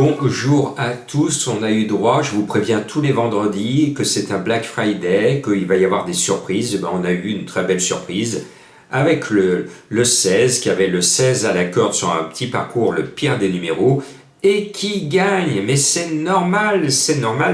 Bonjour à tous, on a eu droit, je vous préviens tous les vendredis que c'est un Black Friday, qu'il va y avoir des surprises. On a eu une très belle surprise avec le 16, qui avait le 16 à la corde sur un petit parcours, le pire des numéros, et qui gagne. Mais c'est normal,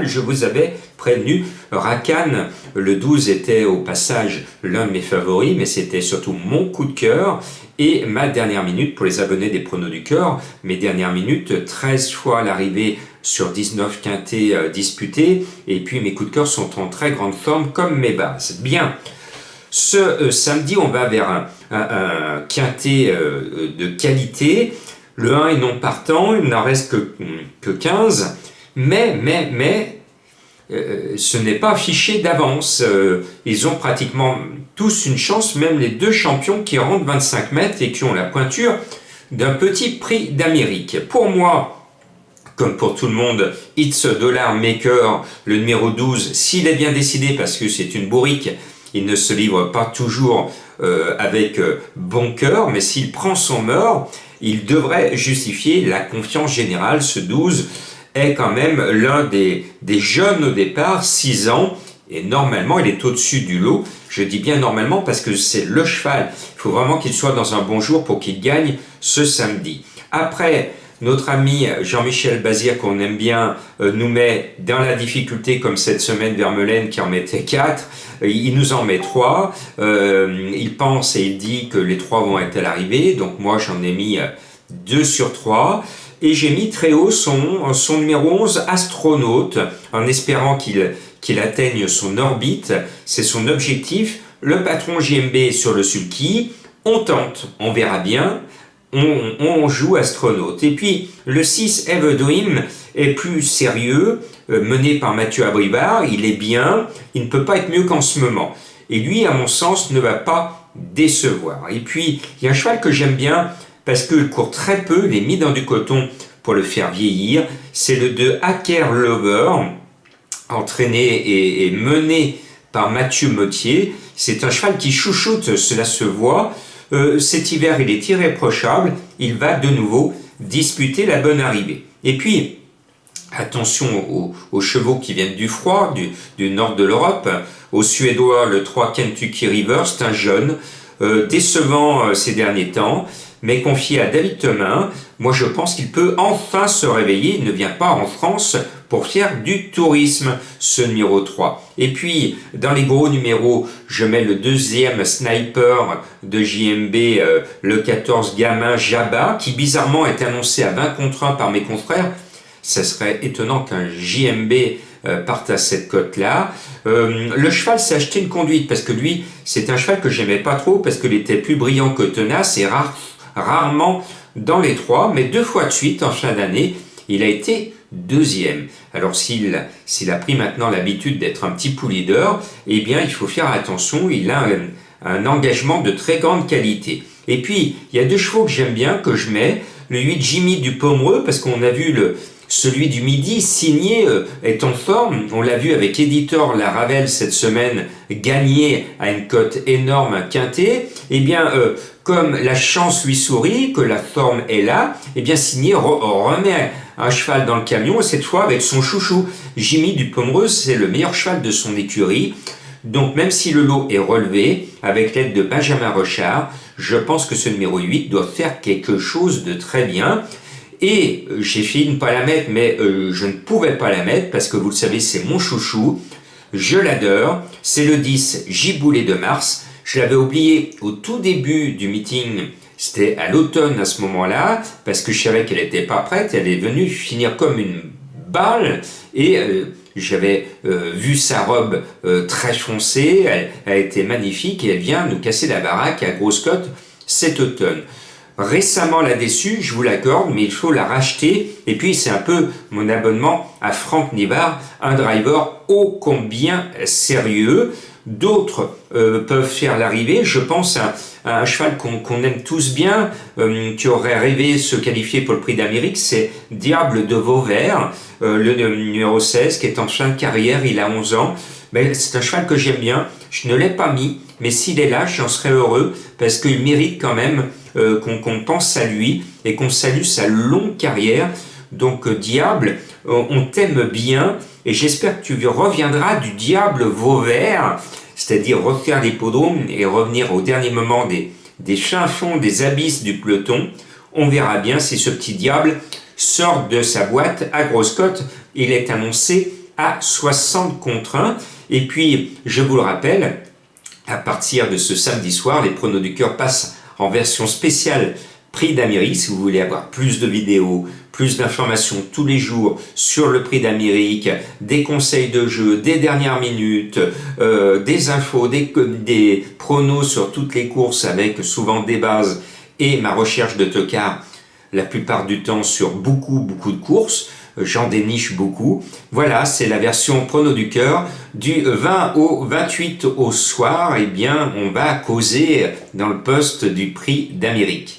je vous avais prévenu. Rakan, le 12 était au passage l'un de mes favoris, mais c'était surtout mon coup de cœur. Et ma dernière minute, pour les abonnés des pronos du cœur, mes dernières minutes, 13 fois à l'arrivée sur 19 quintés disputés, et puis mes coups de cœur sont en très grande forme comme mes bases. Bien, ce samedi, on va vers un quintet de qualité. Le 1 est non partant, il n'en reste que 15, mais ce n'est pas affiché d'avance. Ils ont pratiquement tous une chance, même les deux champions qui rentrent 25 mètres et qui ont la pointure d'un petit prix d'Amérique. Pour moi, comme pour tout le monde, It's a Dollar Maker, le numéro 12, s'il est bien décidé, parce que c'est une bourrique, il ne se livre pas toujours avec bon cœur, mais s'il prend son mort, il devrait justifier la confiance générale. Ce 12 est quand même l'un des jeunes au départ, 6 ans, et normalement il est au-dessus du lot. Je dis bien normalement parce que c'est le cheval. Il faut vraiment qu'il soit dans un bon jour pour qu'il gagne ce samedi. Après, notre ami Jean-Michel Bazir, qu'on aime bien, nous met dans la difficulté, comme cette semaine Vermeulen qui en mettait 4. Il nous en met 3. Il pense et il dit que les 3 vont être à l'arrivée. Donc moi j'en ai mis 2 sur 3. Et j'ai mis très haut son numéro 11, Astronaute, en espérant qu'il atteigne son orbite. C'est son objectif. Le patron JMB est sur le sulky. On tente, on verra bien. On joue Astronaute. Et puis le 6, Eve Dream, est plus sérieux, mené par Mathieu Abrivard. Il est bien, il ne peut pas être mieux qu'en ce moment. Et lui, à mon sens, ne va pas décevoir. Et puis, il y a un cheval que j'aime bien, parce qu'il court très peu, il est mis dans du coton pour le faire vieillir. C'est le 2 Hacker Lover, entraîné et mené par Mathieu Mottier. C'est un cheval qui chouchoute, cela se voit. Cet hiver, il est irréprochable. Il va de nouveau disputer la bonne arrivée. Et puis, attention aux chevaux qui viennent du froid, du nord de l'Europe. Aux Suédois, le 3 Kentucky River, c'est un jeune, décevant ces derniers temps, mais confié à David Temin. Moi, je pense qu'il peut enfin se réveiller. Il ne vient pas en France pour faire du tourisme, ce numéro 3. Et puis, dans les gros numéros, je mets le deuxième sniper de JMB, le 14 Gamin Jabba, qui bizarrement est annoncé à 20 contre 1 par mes confrères. Ça serait étonnant qu'un JMB parte à cette cote-là. Le cheval s'est acheté une conduite, parce que lui, c'est un cheval que j'aimais pas trop, parce qu'il était plus brillant que tenace et rarement dans les 3, mais 2 fois de suite en fin d'année, il a été deuxième. Alors s'il a pris maintenant l'habitude d'être un petit pool leader, eh bien il faut faire attention, il a un engagement de très grande qualité. Et puis il y a 2 chevaux que j'aime bien, que je mets, le 8 Jimmy du Pomereux, parce qu'on a vu celui du Midi signé est en forme. On l'a vu avec Éditeur La Ravelle cette semaine gagner à une cote énorme un quintet. Eh bien, comme la chance lui sourit, que la forme est là, eh bien signé remet un cheval dans le camion, et cette fois avec son chouchou. Jimmy du Pomereux, c'est le meilleur cheval de son écurie. Donc même si le lot est relevé, avec l'aide de Benjamin Rochard, je pense que ce numéro 8 doit faire quelque chose de très bien. Et j'ai failli ne pas la mettre, mais je ne pouvais pas la mettre, parce que vous le savez, c'est mon chouchou. Je l'adore. C'est le 10 Giboulet de Mars. Je l'avais oublié au tout début du meeting. C'était à l'automne à ce moment-là, parce que je savais qu'elle n'était pas prête. Elle est venue finir comme une balle. Et j'avais vu sa robe très foncée. Elle a été magnifique et elle vient nous casser la baraque à grosse cote cet automne. Récemment l'a déçue, je vous l'accorde, mais il faut la racheter. Et puis c'est un peu mon abonnement à Franck Nivard, un driver ô combien sérieux. D'autres peuvent faire l'arrivée. Je pense à un cheval qu'on aime tous bien, qui aurait rêvé se qualifier pour le prix d'Amérique, c'est Diable de Vauvert, le numéro 16, qui est en fin de carrière, il a 11 ans. Mais c'est un cheval que j'aime bien. Je ne l'ai pas mis, mais s'il est là, j'en serais heureux, parce qu'il mérite quand même qu'on pense à lui et qu'on salue sa longue carrière. Donc diable, on t'aime bien et j'espère que tu reviendras du diable Vauvert, c'est-à-dire refaire l'hippodrome et revenir au dernier moment des fins-fonds, des abysses du peloton. On verra bien si ce petit diable sort de sa boîte à grosse cote. Il est annoncé à 60 contre 1. Et puis, je vous le rappelle, à partir de ce samedi soir, les pronos du cœur passent en version spéciale Prix d'Amérique. Si vous voulez avoir plus de vidéos, plus d'informations tous les jours sur le Prix d'Amérique, des conseils de jeu, des dernières minutes, des infos, des pronos sur toutes les courses avec souvent des bases et ma recherche de tocard la plupart du temps sur beaucoup de courses. J'en déniche beaucoup. Voilà, c'est la version prono du cœur. Du 20 au 28 au soir, eh bien, on va causer dans le poste du Prix d'Amérique.